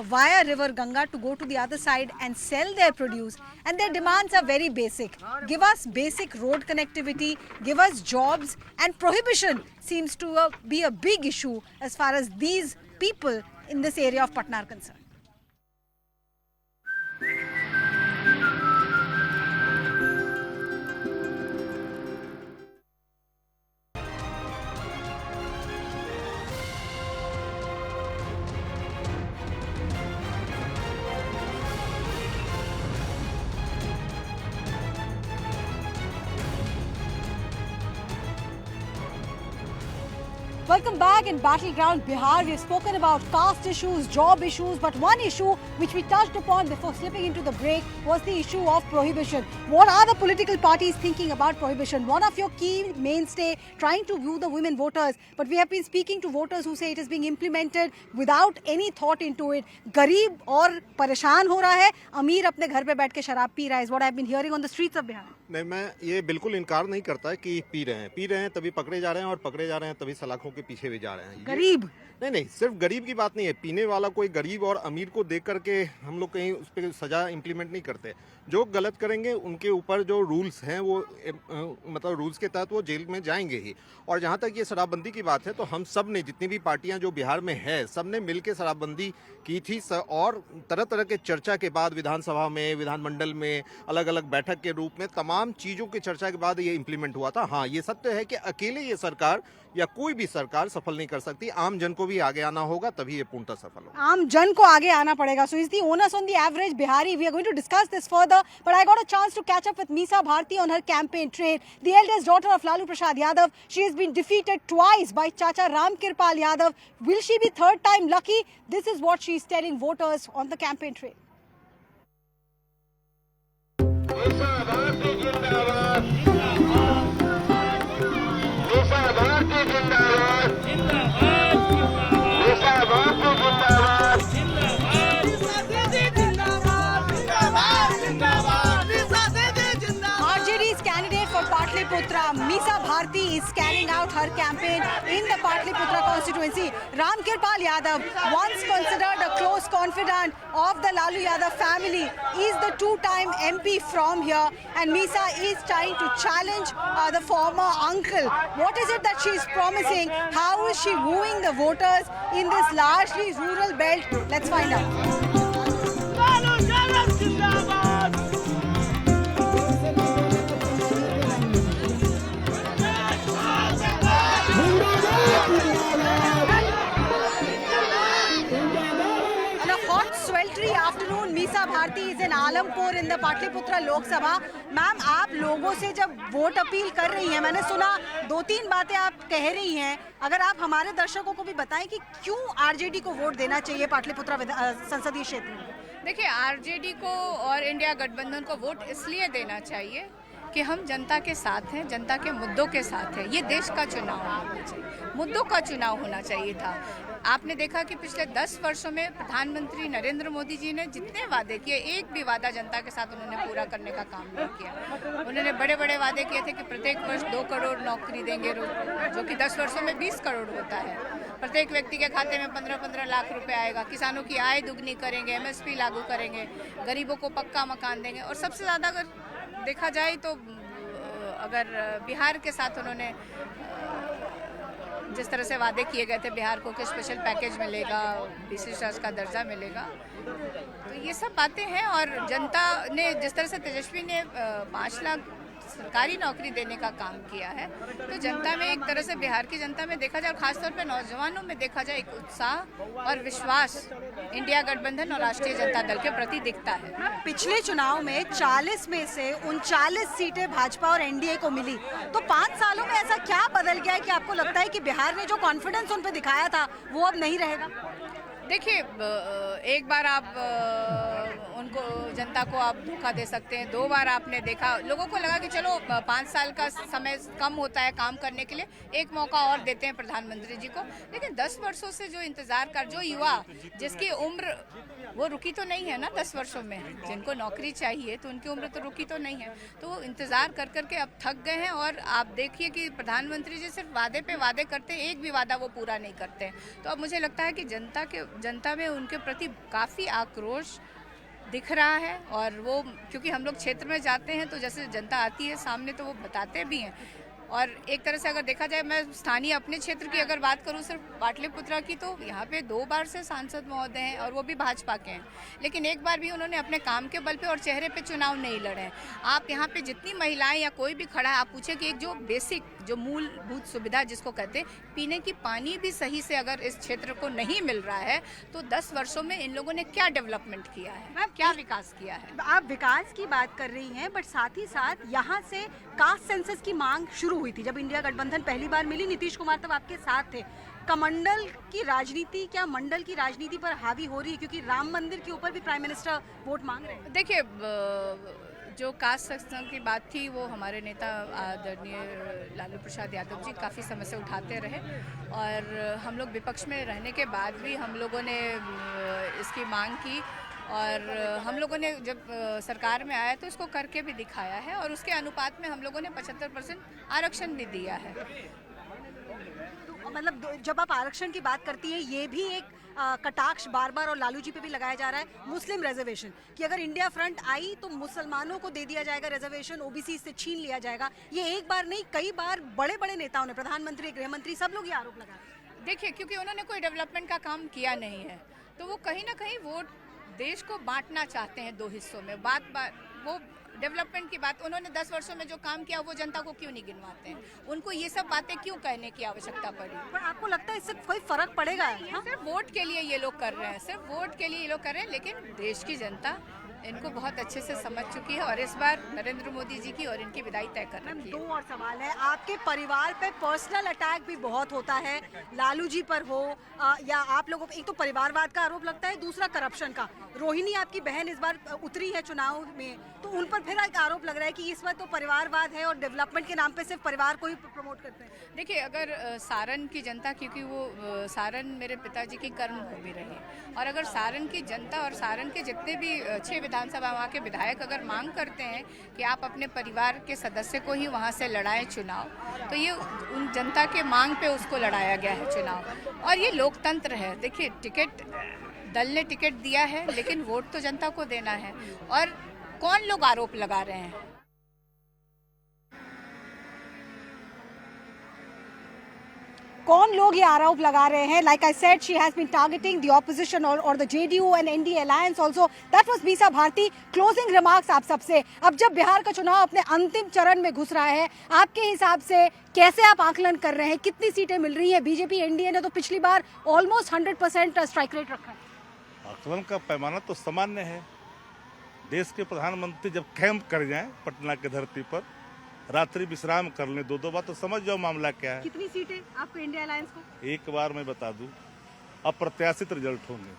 via River Ganga to go to the other side and sell their produce. And their demands are very basic. Give us basic road connectivity. Give us jobs. And prohibition seems to be a big issue as far as these people in this area of Patna are concerned. Welcome back in Battleground Bihar. We've spoken about caste issues, job issues, but one issue which we touched upon before slipping into the break was the issue of prohibition. What are the political parties thinking about prohibition? One of your key mainstay trying to woo the women voters, but we have been speaking to voters who say it is being implemented without any thought into it. गरीब और परेशान हो रहा है, अमीर अपने घर पे बैठ के शराब पी रहा है. Is what I've been hearing on the streets of Bihar. नहीं, मैं ये बिल्कुल इनकार नहीं करता कि पी रहे हैं तभी पकड़े जा रहे हैं और पकड़े जा रहे हैं तभी सलाखों के पीछे भी जा रहे हैं. गरीब नहीं, सिर्फ गरीब की बात नहीं है. पीने वाला कोई गरीब और अमीर को देख करके हम लोग कहीं उस पर सजा इम्प्लीमेंट नहीं करते. जो गलत करेंगे उनके ऊपर जो रूल्स हैं वो मतलब रूल्स के तहत वो जेल में जाएंगे ही. और जहाँ तक ये शराबबंदी की बात है तो हम सब ने, जितनी भी पार्टियां जो बिहार में है, सब ने मिलकर शराबबंदी की थी और तरह तरह के चर्चा के बाद विधानसभा में, विधानमंडल में अलग अलग बैठक के रूप में तमाम चीज़ों की चर्चा के बाद ये इम्प्लीमेंट हुआ था. हाँ, ये सत्य है कि अकेले ये सरकार या कोई भी सरकार सफल नहीं कर सकती. आम जन को भी आगे आना होगा तभी ये पूर्णतः सफल होगा. आम जन को आगे आना पड़ेगा. So is the onus on the average Bihari? We are going to discuss this further, but I got a chance to catch up with Meesa Bharti on her campaign trail. The eldest daughter of Lalu Prasad Yadav. She has been defeated twice by Chacha Ram Kirpal Yadav. Will she be third time lucky? This is what she is telling voters on the campaign trail. RJD's candidate for Patliputra, Meesa Bharti, is carrying out her campaign in the Patliputra constituency. Ram Kirpal Yadav, once considered a close confidant of the Lalu Yadav family, is the two-time MP from here, and Meesa is trying to challenge the former uncle. What is it that she is promising? How is she wooing the voters in this largely rural belt? Let's find out. Afternoon, Meesa Bharti is in Alampur in the Patliputra Lok Sabha. Ma'am, आप लोगों से जब vote appeal कर रही हैं, मैंने सुना 2-3 बातें आप कह रही हैं. अगर आप हमारे दर्शकों को भी बताएं कि क्यों आरजेडी को वोट देना चाहिए पाटलिपुत्रा संसदीय क्षेत्र में. देखिए, आरजेडी को और इंडिया गठबंधन को वोट इसलिए देना चाहिए कि हम जनता के साथ हैं, जनता के मुद्दों के साथ हैं. ये देश का चुनाव होना चाहिए, मुद्दों का चुनाव होना चाहिए था. आपने देखा कि पिछले 10 वर्षों में प्रधानमंत्री नरेंद्र मोदी जी ने जितने वादे किए, एक भी वादा जनता के साथ उन्होंने पूरा करने का काम नहीं किया. उन्होंने बड़े बड़े वादे किए थे कि प्रत्येक वर्ष 2 करोड़ नौकरी देंगे, जो कि 10 वर्षों में 20 करोड़ होता है. प्रत्येक व्यक्ति के खाते में 15-15 लाख रुपए आएगा. किसानों की आय दुगनी करेंगे, MSP लागू करेंगे, गरीबों को पक्का मकान देंगे. और सबसे ज़्यादा अगर देखा जाए तो अगर बिहार के साथ उन्होंने जिस तरह से वादे किए गए थे, बिहार को कि स्पेशल पैकेज मिलेगा, विशेष राज्य का दर्जा मिलेगा, तो ये सब बातें हैं. और जनता ने जिस तरह से तेजस्वी ने 5 लाख सरकारी नौकरी देने का काम किया है, तो जनता में एक तरह से, बिहार की जनता में देखा जाए और खासतौर पे नौजवानों में देखा जाए, एक उत्साह और विश्वास इंडिया गठबंधन और राष्ट्रीय जनता दल के प्रति दिखता है. पिछले चुनाव में 40 में से 39 सीटें भाजपा और एनडीए को मिली, तो 5 सालों में ऐसा क्या बदल गया है कि आपको लगता है कि बिहार ने जो कॉन्फिडेंस उन पर दिखाया था वो अब नहीं रहेगा? देखिए, एक बार आप उनको, जनता को आप धोखा दे सकते हैं. 2 बार आपने देखा, लोगों को लगा कि चलो 5 साल का समय कम होता है काम करने के लिए, एक मौका और देते हैं प्रधानमंत्री जी को. लेकिन 10 वर्षों से जो इंतजार कर, जो युवा जिसकी उम्र वो रुकी तो नहीं है ना 10 वर्षों में, जिनको नौकरी चाहिए तो उनकी उम्र तो रुकी तो नहीं है, तो वो इंतज़ार कर करके अब थक गए हैं. और आप देखिए कि प्रधानमंत्री जी सिर्फ वादे पे वादे करते हैं, एक भी वादा वो पूरा नहीं करते हैं. तो अब मुझे लगता है कि जनता में उनके प्रति काफ़ी आक्रोश दिख रहा है. और वो, क्योंकि हम लोग क्षेत्र में जाते हैं तो जैसे जनता आती है सामने तो वो बताते भी हैं. और एक तरह से अगर देखा जाए, मैं स्थानीय अपने क्षेत्र की अगर बात करूं, सिर्फ पाटलिपुत्रा की, तो यहाँ पे 2 बार से सांसद महोदय हैं और वो भी भाजपा के हैं. लेकिन एक बार भी उन्होंने अपने काम के बल पे और चेहरे पे चुनाव नहीं लड़े हैं. आप यहाँ पे जितनी महिलाएं या कोई भी खड़ा है, आप पूछे कि एक जो बेसिक, जो मूलभूत सुविधा जिसको कहते हैं, पीने की पानी भी सही से अगर इस क्षेत्र को नहीं मिल रहा है, तो 10 वर्षों में इन लोगों ने क्या डेवलपमेंट किया है, क्या विकास किया है. आप विकास की बात कर रही हैं, बट साथ ही साथ यहाँ से कास्ट सेंसस की मांग शुरू हुई थी, जब इंडिया गठबंधन पहली बार मिली, नीतीश कुमार तब आपके साथ थे। कमंडल की राजनीति क्या मंडल की राजनीति पर हावी हो रही है, क्योंकि राम मंदिर के ऊपर भी प्राइम मिनिस्टर वोट मांग रहे हैं? देखिए, जो कास्ट संरक्षण की बात थी वो हमारे नेता आदरणीय लालू प्रसाद यादव जी काफ़ी समय से उठाते रहे, और हम लोग विपक्ष में रहने के बाद भी हम लोगों ने इसकी मांग की, और हम लोगों ने जब सरकार में आया तो इसको करके भी दिखाया है, और उसके अनुपात में हम लोगों ने 75% आरक्षण भी दिया है। तो मतलब जब आप आरक्षण की बात करती है, ये भी एक कटाक्ष बार बार और लालू जी पे भी लगाया जा रहा है, मुस्लिम रिजर्वेशन, कि अगर इंडिया फ्रंट आई तो मुसलमानों को दे दिया जाएगा रिजर्वेशन, ओबीसी से छीन लिया जाएगा। ये एक बार नहीं, कई बार बड़े बड़े नेताओं ने, प्रधानमंत्री, गृह मंत्री, सब लोग ये आरोप लगाए। देखिए, क्योंकि उन्होंने कोई डेवलपमेंट का काम किया नहीं है, तो वो कहीं ना कहीं वोट देश को बांटना चाहते हैं दो हिस्सों में। वो डेवलपमेंट की बात, उन्होंने 10 वर्षों में जो काम किया वो जनता को क्यों नहीं गिनवाते हैं? उनको ये सब बातें क्यों कहने की आवश्यकता पड़ी? पर आपको लगता है इससे कोई फर्क पड़ेगा? सिर्फ वोट के लिए ये लोग कर रहे हैं, सिर्फ वोट के लिए ये लोग कर रहे हैं, लेकिन देश की जनता इनको बहुत अच्छे से समझ चुकी है, और इस बार नरेंद्र मोदी जी की और इनकी विदाई तय कर रही है। दो और सवाल है, आपके परिवार पे पर्सनल अटैक भी बहुत होता है, लालू जी पर हो या आप लोगों पे, एक तो परिवारवाद का आरोप लगता है, दूसरा करप्शन का। रोहिणी आपकी बहन इस बार उतरी है चुनाव में, तो उन पर फिर एक आरोप लग रहा है कि इस बार तो परिवारवाद है और डेवलपमेंट के नाम पे सिर्फ परिवार को ही प्रमोट करते हैं। देखिए, अगर सारण की जनता, क्योंकि वो सारण मेरे पिताजी की कर्मभूमि रही, और अगर सारण की जनता और सारण के जितने भी 6 विधानसभा वहाँ के विधायक अगर मांग करते हैं कि आप अपने परिवार के सदस्य को ही वहाँ से लड़ाएं चुनाव, तो ये उन जनता के मांग पे उसको लड़ाया गया है चुनाव, और ये लोकतंत्र है। देखिए, टिकट दल ने टिकट दिया है, लेकिन वोट तो जनता को देना है, और कौन लोग आरोप लगा रहे हैं? कौन लोग ये आरोप लगा रहे हैं? Like I said, she has been targeting the opposition और the JDU and NDA alliance also. That was Misa Bharti. Closing remarks आप सबसे। अब जब बिहार का चुनाव अपने अंतिम चरण में घुस रहा है, आपके हिसाब से कैसे आप आकलन कर रहे हैं? कितनी सीटें मिल रही हैं? बीजेपी एनडीए ने तो पिछली बार ऑलमोस्ट 100% स्ट्राइक रेट रखा है। आकलन का पैमाना तो सामान्य है। देश के प्रधानमंत्री जब कैंप कर जाएं पटना की धरती पर, रात्रि विश्राम कर लें 2-2 बार, तो समझ जाओ मामला क्या है। कितनी सीटें आपको इंडिया अलायंस को? एक बार मैं बता दूं, अप्रत्याशित रिजल्ट होंगे,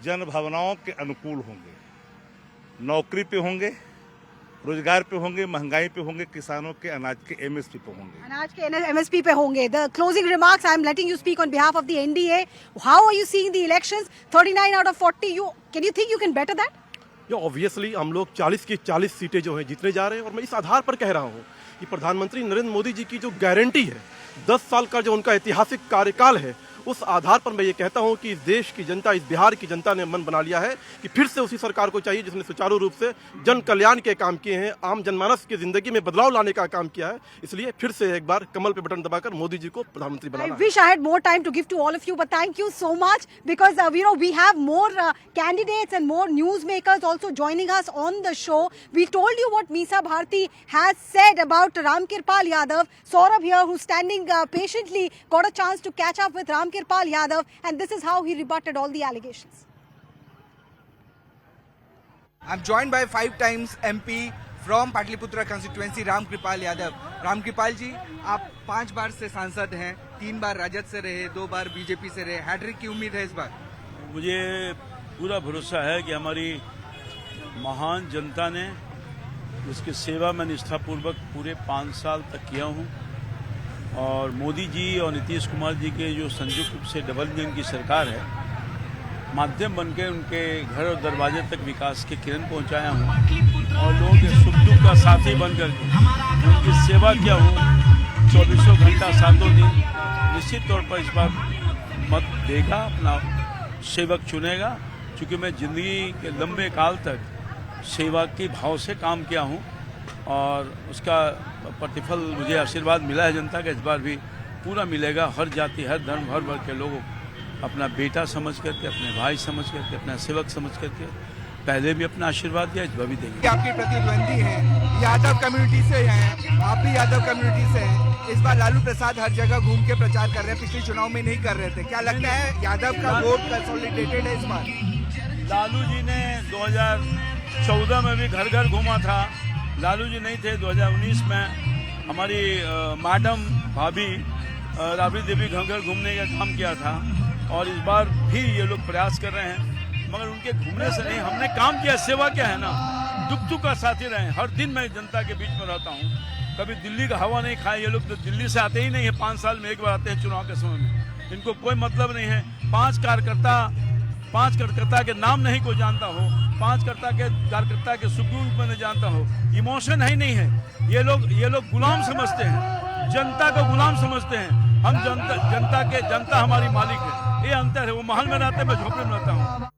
जन भावनाओं के अनुकूल होंगे, नौकरी पे होंगे, रोजगार पे होंगे, महंगाई पे होंगे, किसानों के अनाज के एमएसपी पे होंगे। अनाज के एमएसपी पे होंगे। The closing remarks, I am letting you speak on behalf of the NDA. How are you seeing the elections? 39 out of 40, can you think you can better that? Obviously हम लोग 40 की 40 सीटें जो हैं जीतने जा रहे हैं, और मैं इस आधार पर कह रहा हूं कि प्रधानमंत्री नरेंद्र मोदी जी की जो गारंटी है, 10 साल का जो उनका ऐतिहासिक कार्यकाल है, उस आधार पर मैं ये कहता हूं कि इस देश की जनता, इस बिहार की जनता ने मन बना लिया है कि फिर से उसी सरकार को चाहिए जिसने सुचारू रूप से जन कल्याण के काम किए हैं, आम जनमानस की जिंदगी में बदलाव लाने का काम किया है। इसलिए फिर से एक बार कमल पे बटन दबाकर मोदी जी को प्रधानमंत्री बनाना। I wish I had more time to give to all of you, but thank you so much, because we have more candidates and more newsmakers also joining us on the show. We told you what Meesa Bharti has said about Ramkirpal Yadav. Saurabh here, who's standing patiently, got a chance to catch up with Ramkirpal Yadav, and this is how he rebutted all the allegations. I'm joined by 5 times MP from Patliputra constituency, Ramkirpal Yadav. Ramkirpal जी, आप 5 बार से सांसद हैं, 3 बार राजद से रहे, 2 बार BJP से रहे, hat trick की उम्मीद है इस बार? मुझे पूरा भरोसा है कि हमारी महान जनता ने, जिसकी सेवा मैं निष्ठापूर्वक पूरे 5 साल तक किया हूँ, और मोदी जी और नीतीश कुमार जी के जो संयुक्त रूप से डबल इंजन की सरकार है, माध्यम बनकर उनके घर और दरवाजे तक विकास की किरण पहुंचाया हूं, और लोगों के सुख दुख का साथी बनकर उनकी सेवा किया हूं 24 घंटा 7 दिन। निश्चित तौर पर इस बार मत देगा, अपना सेवक चुनेगा, क्योंकि मैं जिंदगी के लंबे काल तक सेवा के भाव से काम किया हूं, और उसका प्रतिफल मुझे आशीर्वाद मिला है जनता का, इस बार भी पूरा मिलेगा। हर जाति, हर धर्म, हर वर्ग के लोगों अपना बेटा समझ करके, अपने भाई समझ करके, अपना सेवक समझ करके पहले भी अपना आशीर्वाद दिया, इस बार भी देंगे। आपके प्रतिद्वंदी हैं, यादव कम्युनिटी से हैं, आप भी यादव कम्युनिटी से हैं। इस बार लालू प्रसाद हर जगह घूम के प्रचार कर रहे हैं, पिछले चुनाव में नहीं कर रहे थे। क्या लगता है यादव का वोट कंसोलिडेटेड है इस बार? लालू जी ने 2014 में भी घर घर घूमा था, लालू जी नहीं थे 2019 में, हमारी मैडम भाभी राबड़ी देवी घर घूमने का काम किया था और इस बार भी ये लोग प्रयास कर रहे हैं, मगर उनके घूमने से नहीं, हमने काम किया, सेवा क्या है ना, दुख का साथी रहे। हर दिन मैं जनता के बीच में रहता हूँ, कभी दिल्ली का हवा नहीं खाया। ये लोग तो दिल्ली से आते ही नहीं है, 5 साल में एक बार आते हैं चुनाव के समय में। इनको कोई मतलब नहीं है। 5 कार्यकर्ता के नाम नहीं कोई जानता हो, 5 कार्यकर्ता के सुख दुख में नहीं जानता हो, इमोशन है नहीं है। ये लोग गुलाम समझते हैं, जनता को गुलाम समझते हैं। हम जनता हमारी मालिक है, ये अंतर है। वो महल में रहते हैं, मैं झोपड़े में रहता हूँ।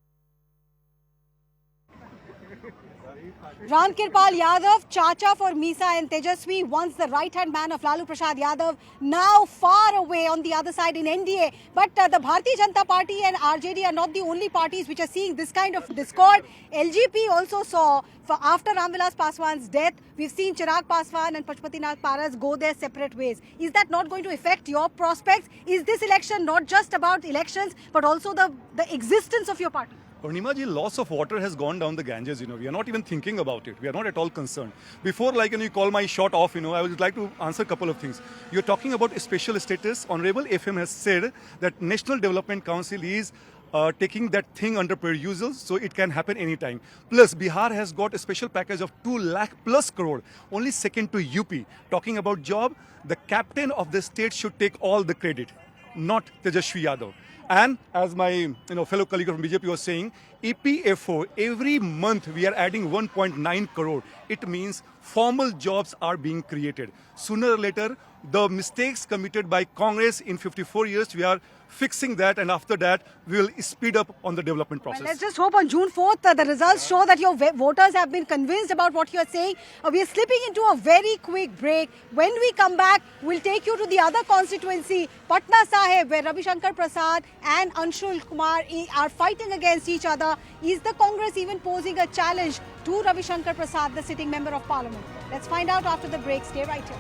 Ram Kirpal Yadav, Chacha for Misa and Tejaswi, once the right-hand man of Lalu Prasad Yadav, now far away on the other side in NDA. But the Bharatiya Janata Party and RJD are not the only parties which are seeing this kind of discord. LGP also saw, after Ramvilas Paswan's death, we've seen Chirag Paswan and Pashupatinath Paras go their separate ways. Is that not going to affect your prospects? Is this election not just about elections, but also the existence of your party? Purnima ji, loss of water has gone down the Ganges, we are not even thinking about it. We are not at all concerned. Before, you call my shot off, I would like to answer a couple of things. You're talking about a special status. Honorable FM has said that National Development Council is taking that thing under perusal, so it can happen anytime. Plus, Bihar has got a special package of 2 lakh plus crore, only second to UP. Talking about job, the captain of the state should take all the credit, not Tejaswi Yadav. And as my fellow colleague from BJP was saying, EPFO, every month we are adding 1.9 crore. It means formal jobs are being created. Sooner or later, the mistakes committed by Congress in 54 years, we are fixing that, and after that, we will speed up on the development process. Well, let's just hope on June 4th the results show that your voters have been convinced about what you are saying. We are slipping into a very quick break. When we come back, we'll take you to the other constituency, Patna Sahib, where Ravi Shankar Prasad and Anshul Kumar are fighting against each other. Is the Congress even posing a challenge to Ravi Shankar Prasad, the sitting member of parliament? Let's find out after the break. Stay right here.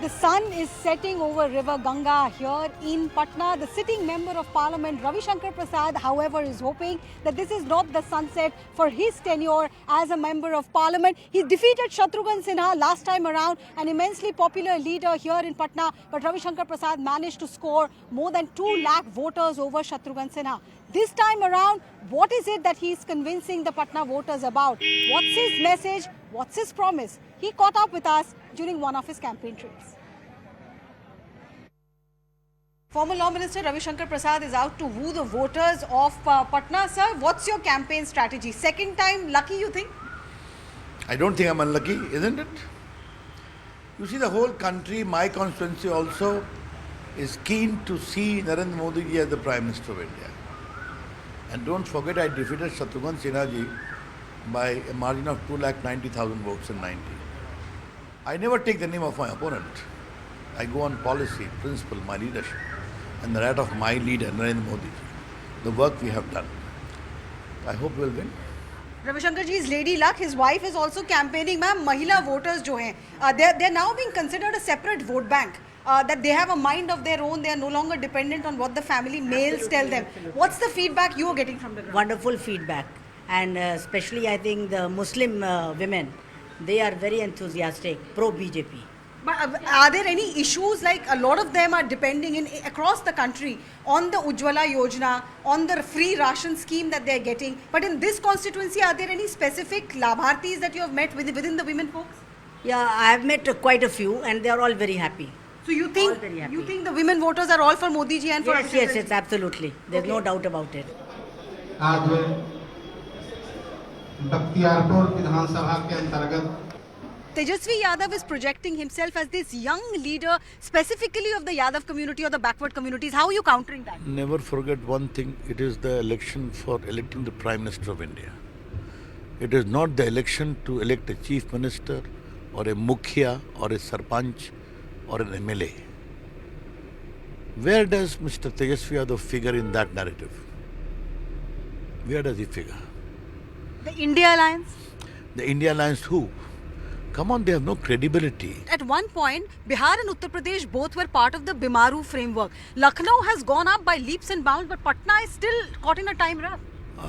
The sun is setting over River Ganga here in Patna. The sitting member of parliament, Ravi Shankar Prasad, however, is hoping that this is not the sunset for his tenure as a member of parliament. He defeated Shatrughan Sinha last time around, an immensely popular leader here in Patna. But Ravi Shankar Prasad managed to score more than 2 lakh voters over Shatrughan Sinha. This time around, what is it that he is convincing the Patna voters about? What's his message? What's his promise? He caught up with us during one of his campaign trips. Former Law Minister Ravi Shankar Prasad is out to woo the voters of Patna. Sir, what's your campaign strategy? Second time lucky, you think? I don't think I'm unlucky, isn't it? You see, the whole country, my constituency also, is keen to see Narendra Modi ji as the Prime Minister of India. And don't forget, I defeated Shatrughan Sinha ji by a margin of 2,90,000 votes in 90. I never take the name of my opponent. I go on policy, principle, my leadership, and the right of my leader, Narendra Modi, the work we have done. I hope we'll win. Ravi Shankar ji is Lady Luck. His wife is also campaigning. Ma'am, Mahila voters jo hain, they're now being considered a separate vote bank. That they have a mind of their own. They are no longer dependent on what the family males tell them. What's the feedback you are getting from the ground? Wonderful feedback. And especially I think the Muslim women, they are very enthusiastic, pro-BJP. But are there any issues, like a lot of them are depending across the country on the Ujjwala Yojana, on the free ration scheme that they are getting? But in this constituency, are there any specific Labhartis that you have met within the women folks? Yeah, I have met quite a few and they are all very happy. So you think the women voters are all for Modi ji and for Yes, absolutely. There's no doubt about it. आज बख्तियारपुर विधानसभा के अंतर्गत Tejasvi Yadav is projecting himself as this young leader, specifically of the Yadav community or the backward communities. How are you countering that? Never forget one thing, it is the election for electing the Prime Minister of India. It is not the election to elect a Chief Minister or a Mukhya or a Sarpanch or an MLA. Where does Mr. Tejasvi Yadav figure in that narrative? Where does he figure? The India Alliance? The India Alliance who? Come on, they have no credibility. At one point, Bihar and Uttar Pradesh both were part of the Bimaru framework. Lucknow has gone up by leaps and bounds, but Patna is still caught in a time rough.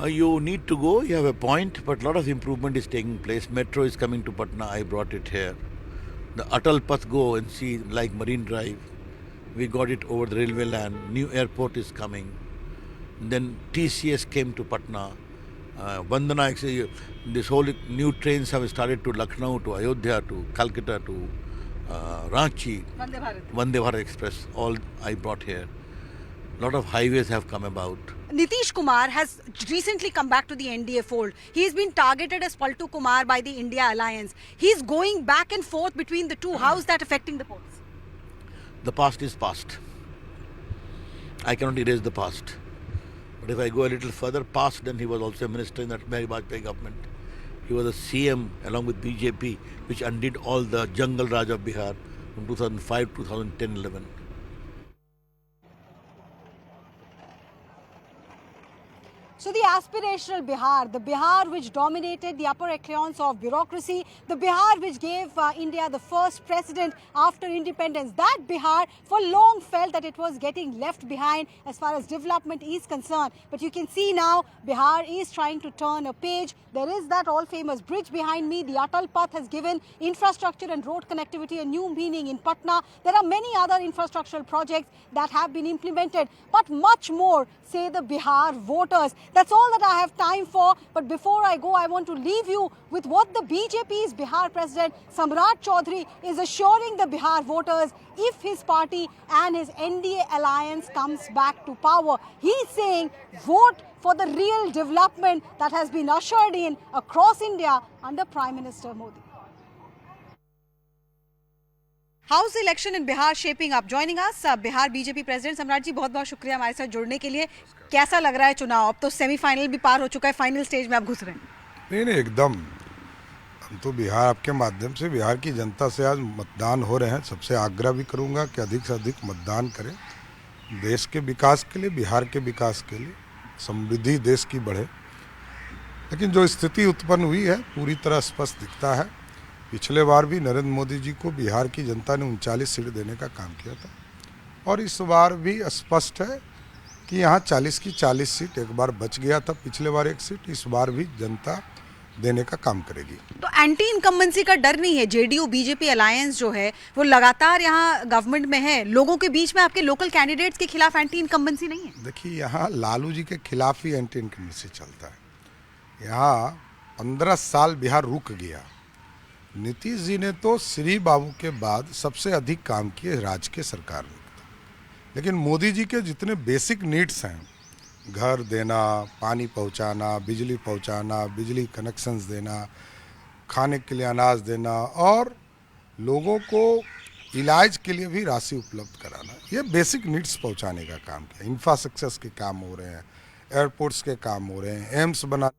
You need to go, you have a point, but a lot of improvement is taking place. Metro is coming to Patna, I brought it here. The Atal Path, go and see, like Marine Drive. We got it over the railway land. New airport is coming. Then TCS came to Patna. Vandana, this whole new trains have started to Lucknow, to Ayodhya, to Calcutta, to Ranchi. Vande Bharat Express, all I brought here. A lot of highways have come about. Nitish Kumar has recently come back to the NDA fold. He has been targeted as Paltu Kumar by the India Alliance. He's going back and forth between the two. How is that affecting the polls? The past is past. I cannot erase the past. But if I go a little further past, then he was also a minister in that Mary Vajpayee government. He was a CM along with BJP, which undid all the Jungle Raj of Bihar from 2005, 2010, 11. So the aspirational Bihar, the Bihar which dominated the upper echelons of bureaucracy, the Bihar which gave India the first president after independence, that Bihar for long felt that it was getting left behind as far as development is concerned. But you can see now Bihar is trying to turn a page. There is that all-famous bridge behind me. The Atal Path has given infrastructure and road connectivity a new meaning in Patna. There are many other infrastructural projects that have been implemented, but much more, say the Bihar voters. That's all that I have time for. But before I go, I want to leave you with what the BJP's Bihar President Samrat Chaudhary is assuring the Bihar voters if his party and his NDA alliance comes back to power. He's saying vote for the real development that has been ushered in across India under Prime Minister Modi. How's the election in Bihar shaping up? Joining us, Bihar BJP President सम्राट जी, बहुत बहुत शुक्रिया हमारे साथ जुड़ने के लिए. कैसा लग रहा है चुनाव? अब तो सेमीफाइनल भी पार हो चुका है, फाइनल स्टेज में आप घुस रहे हैं. नहीं एकदम. हम तो बिहार आपके माध्यम से बिहार की जनता से आज मतदान हो रहे हैं. सबसे आग्रह भी करूंगा कि अधिक से अधिक मतदान करें. देश के विकास के लिए, बिहार के विकास के लिए, समृद्धि देश की बढ़े. लेकिन जो स्थिति उत्पन्न हुई है पूरी तरह स्पष्ट दिखता है. पिछले बार भी नरेंद्र मोदी जी को बिहार की जनता ने 39 सीट देने का काम किया था और इस बार भी स्पष्ट है कि यहाँ 40 की 40 सीट. एक बार बच गया था पिछले बार एक सीट, इस बार भी जनता देने का काम करेगी. तो एंटी इनकम्बेंसी का डर नहीं है? जेडीयू बीजेपी अलायंस जो है वो लगातार यहाँ गवर्नमेंट में है. लोगों के बीच में आपके लोकल कैंडिडेट्स के खिलाफ एंटी इनकम्बेंसी नहीं है? देखिए, यहाँ लालू जी के खिलाफ ही एंटी इनकम्बेंसी चलता है. यहाँ 15 साल बिहार रुक गया. नीतीश जी ने तो श्री बाबू के बाद सबसे अधिक काम किए राज्य के सरकार में. लेकिन मोदी जी के जितने बेसिक नीड्स हैं, घर देना, पानी पहुंचाना, बिजली पहुंचाना, बिजली कनेक्शंस देना, खाने के लिए अनाज देना और लोगों को इलाज के लिए भी राशि उपलब्ध कराना, ये बेसिक नीड्स पहुंचाने का काम किया. इंफ्रास्ट्रक्चर्स के काम हो रहे हैं, एयरपोर्ट्स के काम हो रहे हैं, एम्स बना